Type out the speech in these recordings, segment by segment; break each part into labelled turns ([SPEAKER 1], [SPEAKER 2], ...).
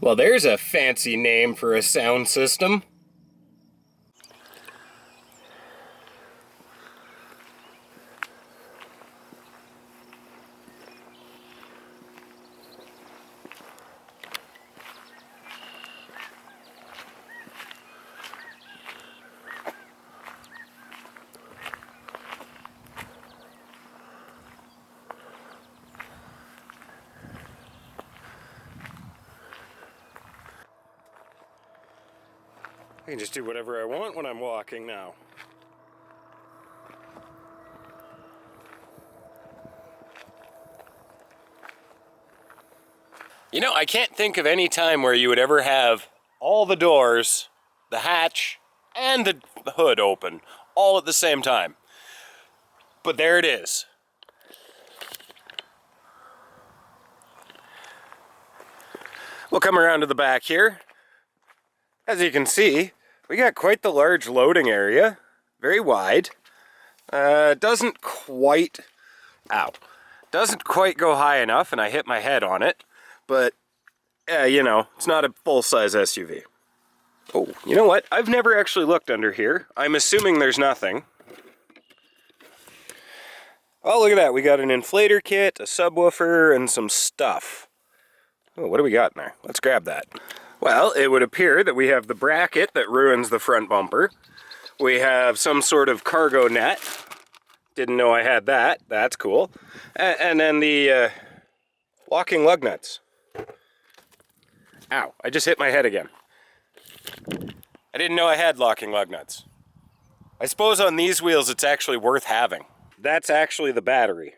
[SPEAKER 1] Well, there's a fancy name for a sound system. I can just do whatever I want when I'm walking now. You know, I can't think of any time where you would ever have all the doors, the hatch, and the hood open all at the same time. But there it is. We'll come around to the back here. As you can see, we got quite the large loading area, very wide. Doesn't quite go high enough, and I hit my head on it, but you know, it's not a full-size SUV. Oh, you know what? I've never actually looked under here. I'm assuming there's nothing. Oh, look at that. We got an inflator kit, a subwoofer, and some stuff. Oh, what do we got in there? Let's grab that. Well, it would appear that we have the bracket that ruins the front bumper. We have some sort of cargo net. Didn't know I had that. That's cool. And then the locking lug nuts. Ow, I just hit my head again. I didn't know I had locking lug nuts. I suppose on these wheels it's actually worth having. That's actually the battery.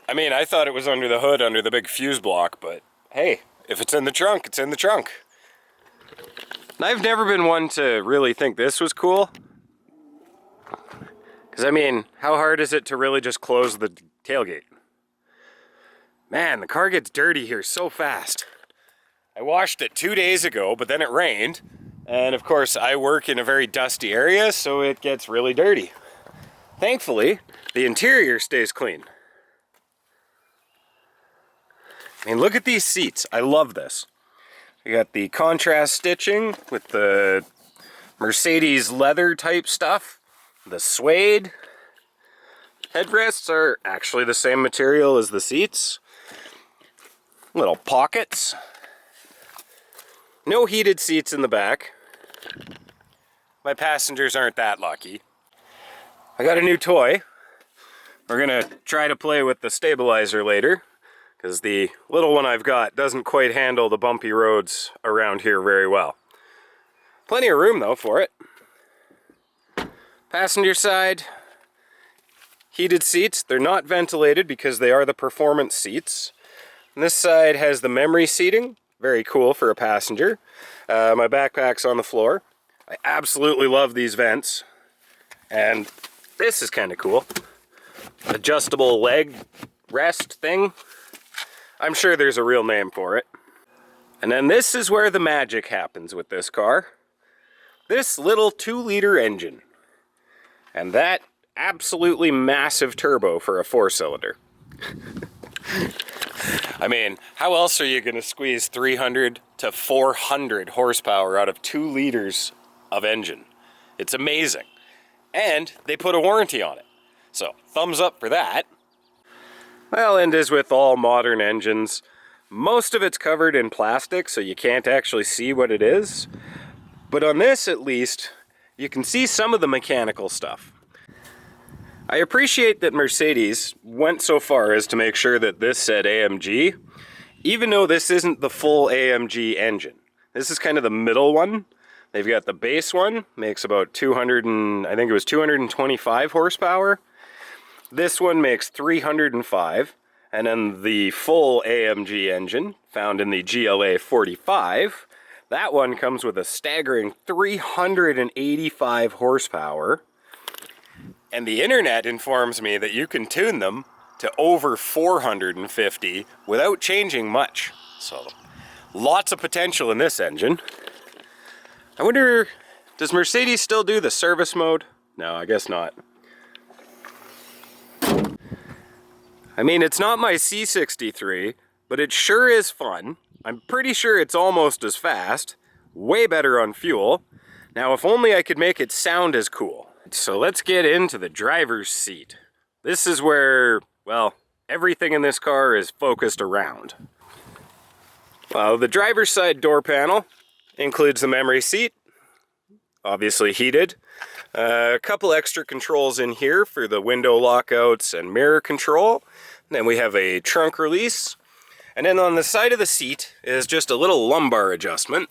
[SPEAKER 1] I mean, I thought it was under the hood, under the big fuse block, but hey, if it's in the trunk, it's in the trunk. And I've never been one to really think this was cool. Because, I mean, how hard is it to really just close the tailgate? Man, the car gets dirty here so fast. I washed it 2 days ago, but then it rained. And, of course, I work in a very dusty area, so it gets really dirty. Thankfully, the interior stays clean. I mean, look at these seats. I love this. We got the contrast stitching with the Mercedes leather type stuff. The suede. Headrests are actually the same material as the seats. Little pockets. No heated seats in the back. My passengers aren't that lucky. I got a new toy. We're gonna try to play with the stabilizer later, because the little one I've got doesn't quite handle the bumpy roads around here very well. Plenty of room though for it. Passenger side, heated seats. They're not ventilated because they are the performance seats. And this side has the memory seating. Very cool for a passenger. My backpack's on the floor. I absolutely love these vents. And this is kind of cool. Adjustable leg rest thing. I'm sure there's a real name for it. And then this is where the magic happens with this car. This little 2-liter engine. And that absolutely massive turbo for a 4-cylinder. I mean, how else are you going to squeeze 300 to 400 horsepower out of 2 liters of engine? It's amazing. And they put a warranty on it. So, thumbs up for that. Well, and as with all modern engines, most of it's covered in plastic, so you can't actually see what it is. But on this, at least, you can see some of the mechanical stuff. I appreciate that Mercedes went so far as to make sure that this said AMG, even though this isn't the full AMG engine. This is kind of the middle one. They've got the base one, makes about 225 horsepower. This one makes 305, and then the full AMG engine, found in the GLA 45, that one comes with a staggering 385 horsepower. And the internet informs me that you can tune them to over 450 without changing much. So, lots of potential in this engine. I wonder, does Mercedes still do the service mode? No, I guess not. I mean, it's not my C63, but it sure is fun. I'm pretty sure it's almost as fast, way better on fuel. Now, if only I could make it sound as cool. So let's get into the driver's seat. This is where, well, everything in this car is focused around. Well, the driver's side door panel includes the memory seat, obviously heated. A couple extra controls in here for the window lockouts and mirror control. Then we have a trunk release. And then on the side of the seat is just a little lumbar adjustment.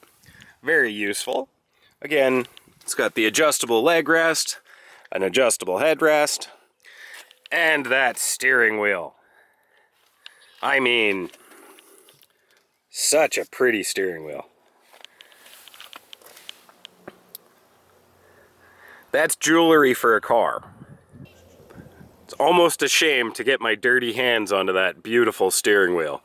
[SPEAKER 1] Very useful. Again, it's got the adjustable leg rest, an adjustable headrest, and that steering wheel. I mean, such a pretty steering wheel. That's jewelry for a car. It's almost a shame to get my dirty hands onto that beautiful steering wheel.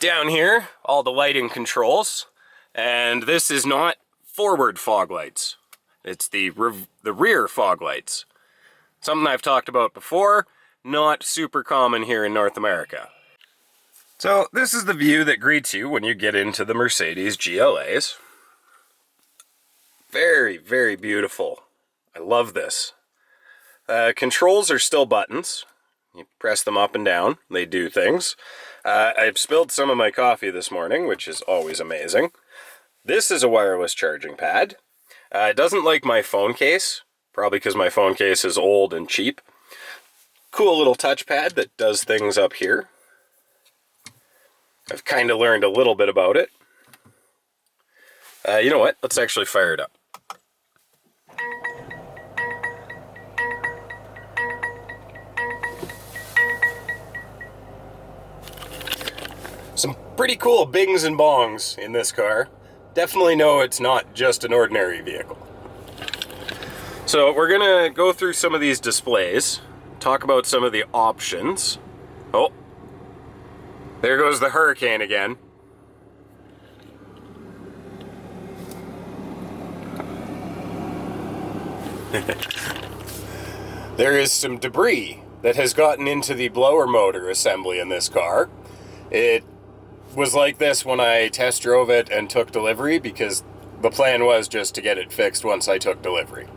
[SPEAKER 1] Down here, all the lighting controls, and this is not forward fog lights. It's the rear fog lights. Something I've talked about before, not super common here in North America. So this is the view that greets you when you get into the Mercedes GLAs. Very, very beautiful. I love this. Controls are still buttons. You press them up and down. They do things. I've spilled some of my coffee this morning, which is always amazing. This is a wireless charging pad. It doesn't like my phone case, probably because my phone case is old and cheap. Cool little touchpad that does things up here. I've kind of learned a little bit about it. You know what? Let's actually fire it up. Some pretty cool bings and bongs in this car. Definitely know it's not just an ordinary vehicle. So we're gonna go through some of these displays, talk about some of the options. Oh, there goes the Hurricane again. There is some debris that has gotten into the blower motor assembly in this car. It was like this when I test drove it and took delivery, because the plan was just to get it fixed once I took delivery.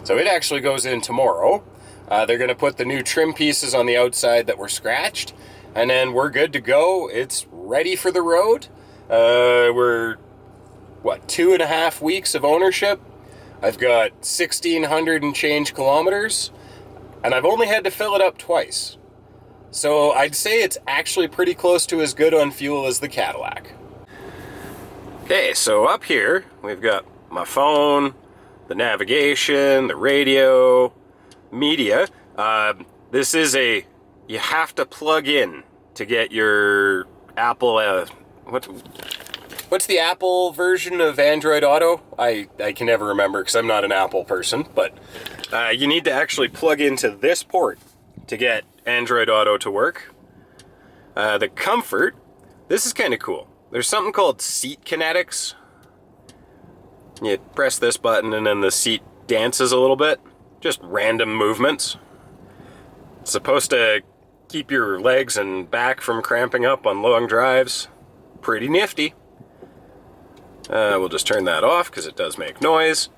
[SPEAKER 1] So it actually goes in tomorrow. They're going to put the new trim pieces on the outside that were scratched, and then we're good to go. It's ready for the road. We're, 2.5 weeks of ownership. I've got 1,600 and change kilometers, and I've only had to fill it up twice. So I'd say it's actually pretty close to as good on fuel as the Cadillac. Okay, so up here, we've got my phone, the navigation, the radio, media. This is you have to plug in to get your Apple, what's the Apple version of Android Auto? I can never remember because I'm not an Apple person, but you need to actually plug into this port to get Android Auto to work. The comfort, this is kind of cool. There's something called seat kinetics. You press this button and then the seat dances a little bit. Just random movements. It's supposed to keep your legs and back from cramping up on long drives. Pretty nifty. We'll just turn that off because it does make noise.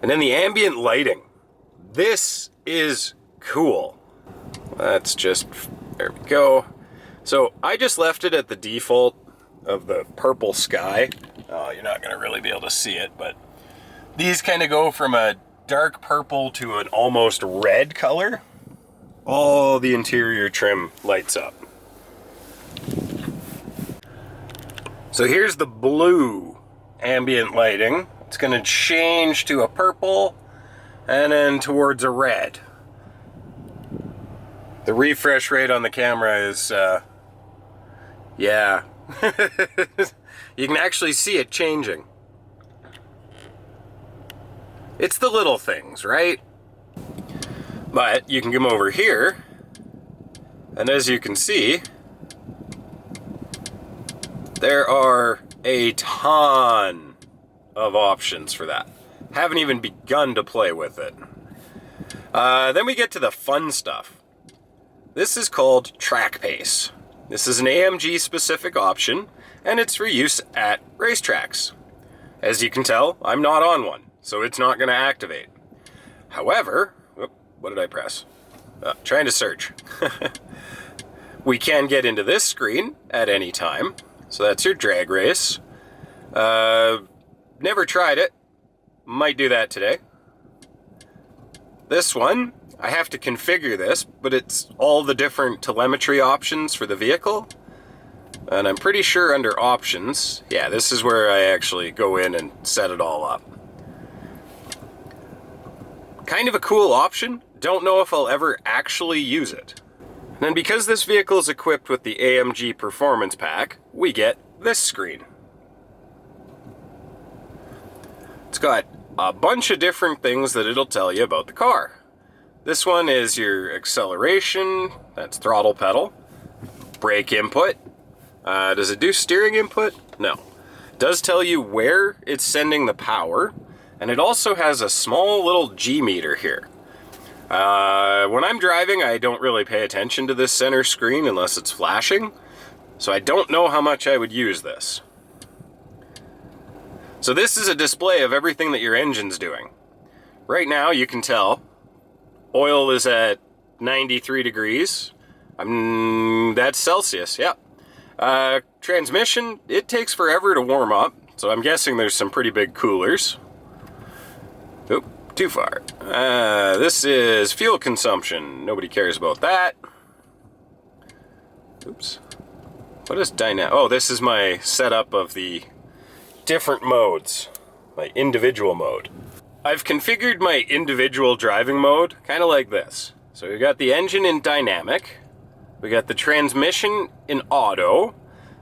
[SPEAKER 1] And then the ambient lighting. This is cool. That's just, there we go. So I just left it at the default of the purple sky. Oh, you're not going to really be able to see it, but these kind of go from a dark purple to an almost red color. All the interior trim lights up. So here's the blue ambient lighting. It's going to change to a purple and then towards a red. The refresh rate on the camera is, yeah. You can actually see it changing. It's the little things, right? But you can come over here, and as you can see, there are a ton of options for that. Haven't even begun to play with it. Then we get to the fun stuff. this is called Track Pace. This is an AMG specific option, and it's for use at racetracks. As you can tell, I'm not on one, so it's not going to activate. However, what did I press? Trying to search. We can get into this screen at any time. So that's your drag race. Never tried it. Might do that today. This one, I have to configure this, but it's all the different telemetry options for the vehicle. And I'm pretty sure under options, yeah, this is where I actually go in and set it all up. Kind of a cool option. Don't know if I'll ever actually use it. And because this vehicle is equipped with the AMG Performance Pack, we get this screen. It's got a bunch of different things that it'll tell you about the car. This one is your acceleration, that's throttle pedal, brake input. Does it do steering input? No. It does tell you where it's sending the power, and it also has a small little G meter here. When I'm driving, I don't really pay attention to this center screen unless it's flashing, so I don't know how much I would use this. So this is a display of everything that your engine's doing. Right now, you can tell, oil is at 93 degrees. That's Celsius, yeah. Transmission, it takes forever to warm up, so I'm guessing there's some pretty big coolers. Oop. Too far. This is fuel consumption. Nobody cares about that. Oops. What is dynamic? Oh, this is my setup of the different modes. My individual mode. I've configured my individual driving mode kind of like this. So we got the engine in dynamic. We got the transmission in auto.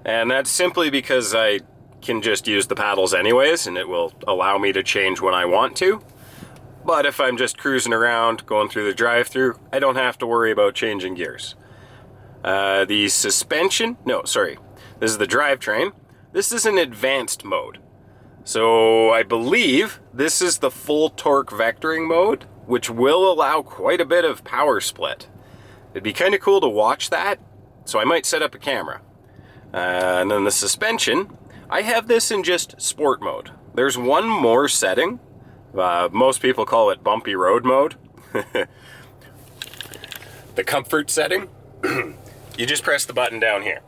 [SPEAKER 1] And that's simply because I can just use the paddles anyways, and it will allow me to change when I want to. But if I'm just cruising around, going through the drive-thru, I don't have to worry about changing gears. The suspension, this is the drivetrain. This is an advanced mode. So I believe this is the full torque vectoring mode, which will allow quite a bit of power split. It'd be kind of cool to watch that, so I might set up a camera. And then the suspension, I have this in just sport mode. There's one more setting. Most people call it bumpy road mode. The comfort setting, you just press the button down here.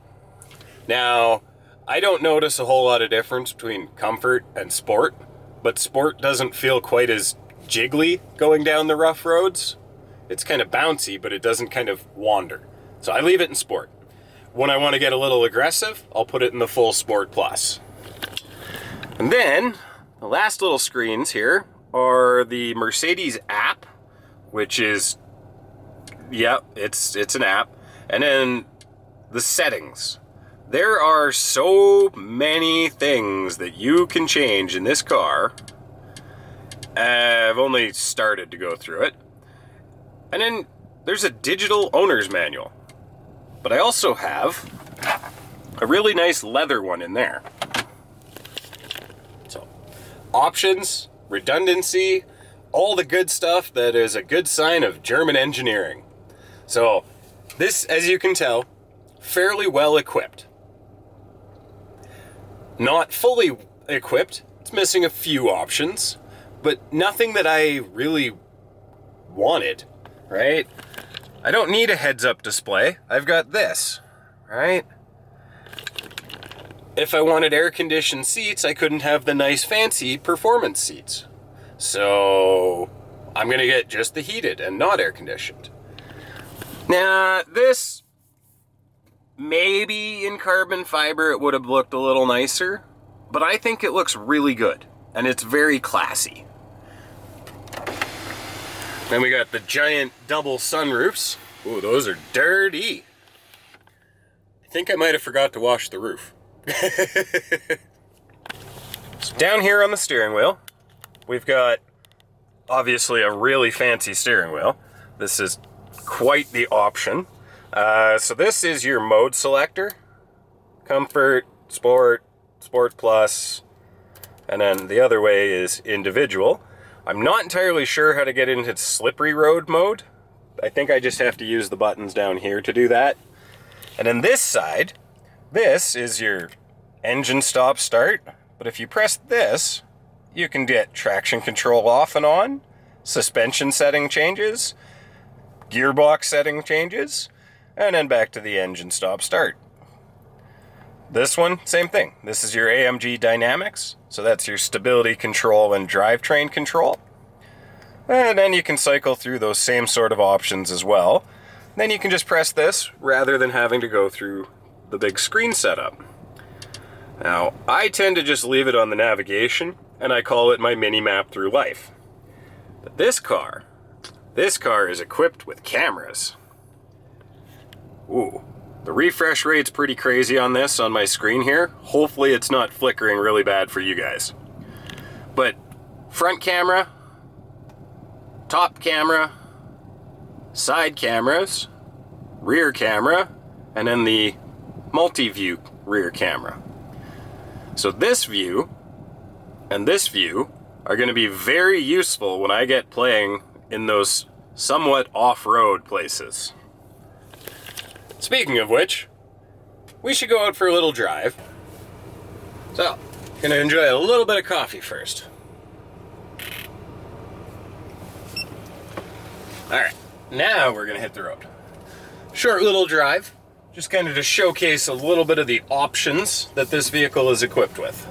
[SPEAKER 1] Now, I don't notice a whole lot of difference between comfort and sport, but sport doesn't feel quite as jiggly going down the rough roads. It's kind of bouncy, but it doesn't kind of wander. So I leave it in sport. When I want to get a little aggressive, I'll put it in the full Sport Plus. And then, the last little screens here are the Mercedes app, which is, it's an app. And then the settings. There are so many things that you can change in this car. I've only started to go through it. And then there's a digital owner's manual. But I also have a really nice leather one in there. So, options, redundancy, all the good stuff that is a good sign of German engineering. So, this, as you can tell, fairly well equipped. Not fully equipped, it's missing a few options, but nothing that I really wanted, right? I don't need a heads-up display. I've got this, right? If I wanted air-conditioned seats, I couldn't have the nice fancy performance seats. So I'm gonna get just the heated and not air-conditioned. Now, this, maybe in carbon fiber it would have looked a little nicer, but I think it looks really good, and it's very classy. Then we got the giant double sunroofs. Ooh, those are dirty. I think I might have forgot to wash the roof. So down here on the steering wheel, we've got obviously a really fancy steering wheel. This is quite the option. So this is your mode selector. Comfort, Sport, Sport Plus, and then the other way is individual. I'm not entirely sure how to get into slippery road mode. I think I just have to use the buttons down here to do that. And then this side, this is your engine stop start. But if you press this, you can get traction control off and on, suspension setting changes, gearbox setting changes, and then back to the engine stop start. This one, same thing. This is your AMG dynamics. So that's your stability control and drivetrain control. And then you can cycle through those same sort of options as well. Then you can just press this rather than having to go through the big screen setup. Now, I tend to just leave it on the navigation, and I call it my mini map through life. But this car is equipped with cameras. Ooh. The refresh rate's pretty crazy on this on my screen here. Hopefully it's not flickering really bad for you guys. But front camera, top camera, side cameras, rear camera, and then the multi-view rear camera. So this view and this view are going to be very useful when I get playing in those somewhat off-road places. Speaking of which, we should go out for a little drive. So, gonna enjoy a little bit of coffee first. Alright, now we're gonna hit the road. Short little drive, just kind of to showcase a little bit of the options that this vehicle is equipped with.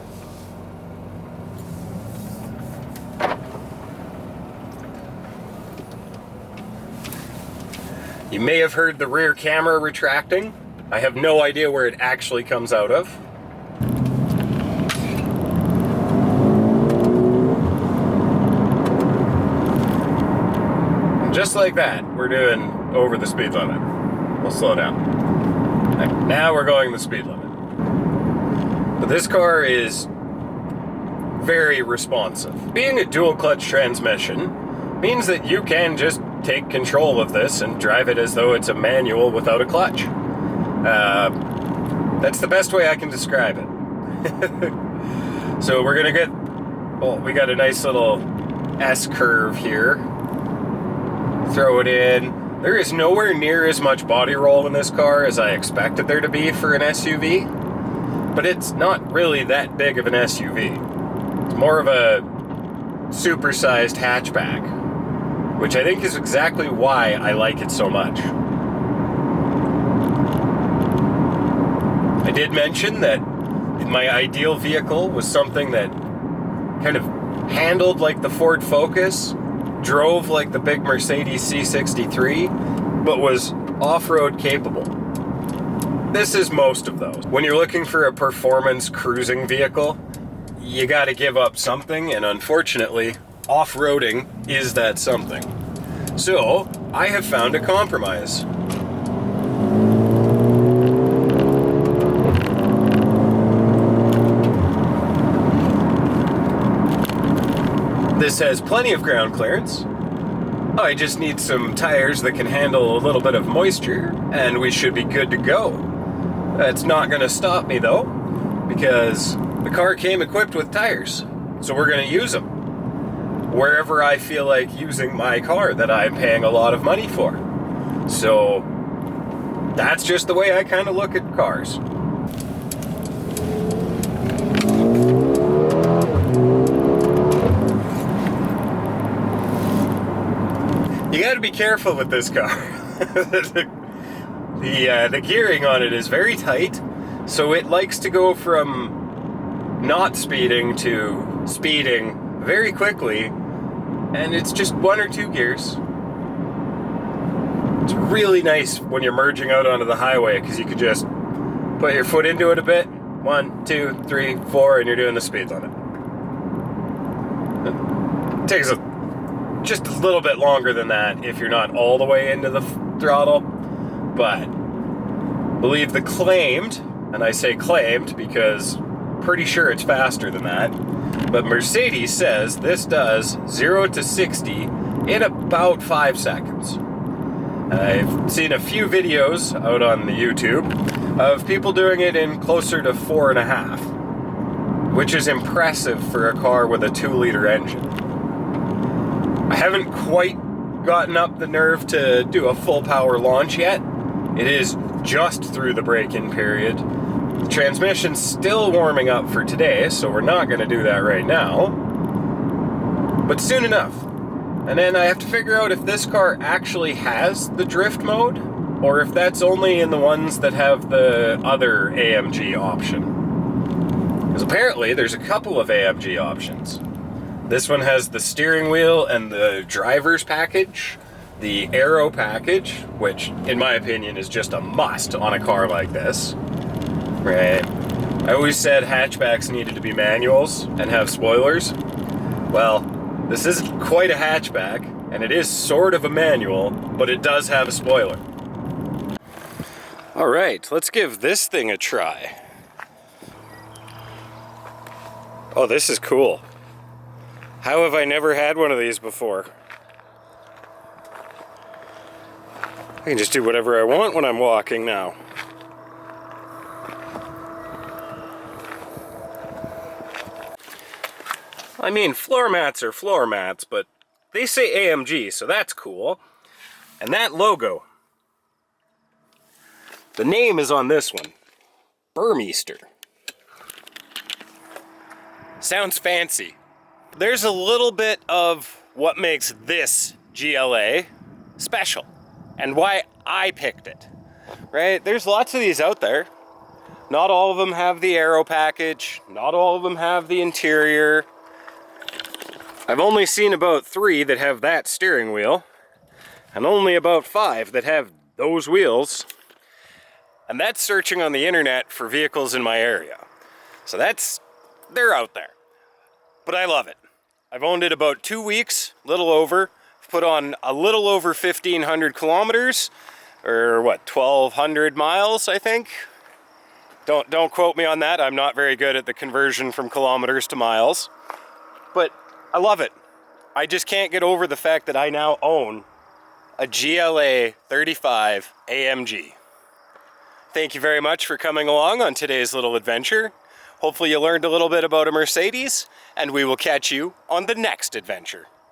[SPEAKER 1] You may have heard the rear camera retracting. I have no idea where it actually comes out of. And just like that, we're doing over the speed limit. We'll slow down. Right, now we're going the speed limit. But this car is very responsive. Being a dual clutch transmission means that you can just take control of this and drive it as though it's a manual without a clutch. That's the best way I can describe it. So we're gonna get, well, we got a nice little S-curve here. Throw it in. There is nowhere near as much body roll in this car as I expected there to be for an SUV, but it's not really that big of an SUV. It's more of a supersized hatchback, which I think is exactly why I like it so much. I did mention that my ideal vehicle was something that kind of handled like the Ford Focus, drove like the big Mercedes C63, but was off-road capable. This is most of those. When you're looking for a performance cruising vehicle, you gotta give up something, and unfortunately, off-roading is that something. So, I have found a compromise. This has plenty of ground clearance. I just need some tires that can handle a little bit of moisture, and we should be good to go. That's not gonna stop me though, because the car came equipped with tires, so we're gonna use them wherever I feel like using my car that I'm paying a lot of money for. So that's just the way I kind of look at cars. You got to be careful with this car. The gearing on it is very tight, so it likes to go from not speeding to speeding very quickly, and it's just one or two gears. It's really nice when you're merging out onto the highway because you can just put your foot into it a bit. 1, 2, 3, 4, and you're doing the speed limit. It takes just a little bit longer than that if you're not all the way into the throttle, but I believe the claimed, and I say claimed because pretty sure it's faster than that, but Mercedes says this does 0 to 60 in about 5 seconds. I've seen a few videos out on the YouTube of people doing it in closer to 4.5, which is impressive for a car with a 2-liter engine. I haven't quite gotten up the nerve to do a full power launch yet. It is just through the break-in period. The transmission's still warming up for today, so we're not going to do that right now. But soon enough. And then I have to figure out if this car actually has the drift mode, or if that's only in the ones that have the other AMG option. Because apparently there's a couple of AMG options. This one has the steering wheel and the driver's package, the aero package, which in my opinion is just a must on a car like this. Right? I always said hatchbacks needed to be manuals and have spoilers. Well, this isn't quite a hatchback, and it is sort of a manual, but it does have a spoiler. All right, let's give this thing a try. Oh, this is cool. How have I never had one of these before? I can just do whatever I want when I'm walking now. I mean, floor mats are floor mats, but they say AMG, so that's cool. And that logo, the name is on this one, Burmeister. Sounds fancy. There's a little bit of what makes this GLA special and why I picked it, right? There's lots of these out there. Not all of them have the aero package. Not all of them have the interior. I've only seen about 3 that have that steering wheel and only about 5 that have those wheels. And that's searching on the internet for vehicles in my area. So they're out there. But I love it. I've owned it about 2 weeks, little over. I've put on a little over 1,500 kilometers, or what, 1,200 miles, I think? Don't quote me on that. I'm not very good at the conversion from kilometers to miles. But I love it. I just can't get over the fact that I now own a GLA 35 AMG. Thank you very much for coming along on today's little adventure. Hopefully you learned a little bit about a Mercedes, and we will catch you on the next adventure.